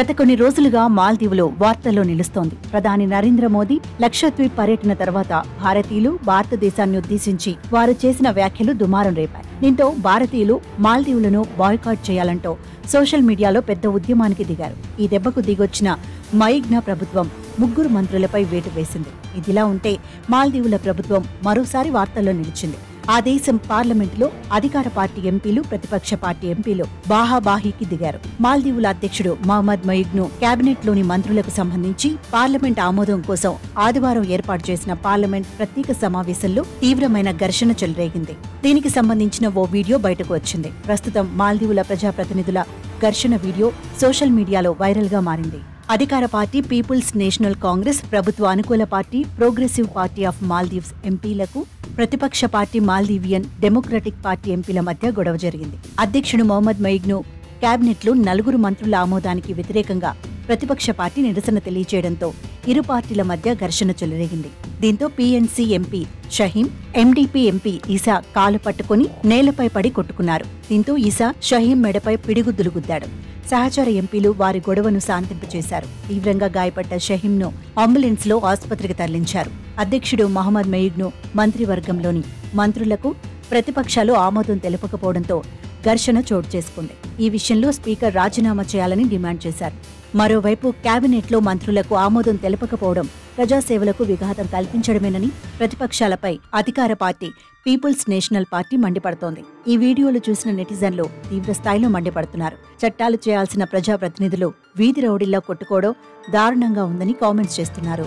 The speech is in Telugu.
గత కొన్ని రోజులుగా మాల్దీవులో వార్తల్లో నిలుస్తోంది. ప్రధాని నరేంద్ర మోదీ లక్షద్వీప్ పర్యటన తర్వాత భారతీయులు భారతదేశాన్ని ఉద్దేశించి వారు చేసిన వ్యాఖ్యలు దుమారం రేపాయి. దీంతో భారతీయులు మాల్దీవులను బాయ్కాట్ చేయాలంటూ సోషల్ మీడియాలో పెద్ద ఉద్యమానికి దిగారు. ఈ దెబ్బకు దిగొచ్చిన మైగ్నా ప్రభుత్వం 3 మంత్రులపై వేటు వేసింది. ఇదిలా ఉంటే మాల్దీవుల ప్రభుత్వం మరోసారి వార్తల్లో నిలిచింది. ఆ దేశం పార్లమెంటులో అధికార పార్టీ ఎంపీలు, ప్రతిపక్ష పార్టీ ఎంపీలు బాహాబాహీకి దిగారు. మాల్దీవుల అధ్యక్షుడు మహమ్మద్ మొయిగ్ను కేబినెట్లోని మంత్రులకు సంబంధించి పార్లమెంట్ ఆమోదం కోసం ఆదివారం ఏర్పాటు చేసిన పార్లమెంట్ ప్రత్యేక సమావేశంలో తీవ్రమైన ఘర్షణ చెలరేగింది. దీనికి సంబంధించిన ఓ వీడియో బయటకు వచ్చింది. ప్రస్తుతం మాల్దీవుల ప్రజాప్రతినిధుల ఘర్షణ వీడియో సోషల్ మీడియాలో వైరల్ గా మారింది. అధికార పార్టీ పీపుల్స్ నేషనల్ కాంగ్రెస్, ప్రభుత్వ అనుకూల party progressive party of Maldives ఎంపీలకు ప్రతిపక్ష పార్టీ మాల్దీవియన్ డెమోక్రటిక్ పార్టీ ఎంపీల మధ్య గొడవ జరిగింది. అధ్యక్షుడు మొహమ్మద్ మొయిగ్ను కేబినెట్లో 4 మంత్రుల ఆమోదానికి వ్యతిరేకంగా ప్రతిపక్ష పార్టీ నిరసన తెలియజేయడంతో ఇరు పార్టీల మధ్య ఘర్షణ చెలరేగింది. దీంతో పీఎన్సీ ఎంపీ షహీం, ఎండీపీ ఎంపీ ఈసా కాలు పట్టుకుని నేలపై పడి కొట్టుకున్నారు. దీంతో ఈసా షహీం మెడపై పిడిగుద్దులు గుద్దాడు. సహచర ఎంపీలు వారి గొడవను శాంతింపచేశారు. తీవ్రంగా గాయపడ్డ షహీంను అంబులెన్స్ లో ఆసుపత్రికి తరలించారు. అధ్యక్షుడు మహమ్మద్ మొయిగ్ను మంత్రివర్గంలోని మంత్రులకు ప్రతిపక్షాలు ఆమోదం తెలపకపోవడంతో ఘర్షణ చోటు చేసుకుంది. ఈ విషయంలో స్పీకర్ రాజీనామా చేయాలని డిమాండ్ చేశారు. మరోవైపు కేబినెట్లో మంత్రులకు ఆమోదం తెలపకపోవడం ప్రజాసేవలకు విఘాతం కల్పించడమేనని ప్రతిపక్షాలపై అధికార పార్టీ పీపుల్స్ నేషనల్ పార్టీ మండిపడుతోంది. ఈ వీడియోలు చూసిన నెటిజన్లు తీవ్ర స్థాయిలో మండిపడుతున్నారు. చట్టాలు చేయాల్సిన ప్రజాప్రతినిధులు వీధి రౌడీల్లో కొట్టుకోవడం దారుణంగా ఉందని కామెంట్స్ చేస్తున్నారు.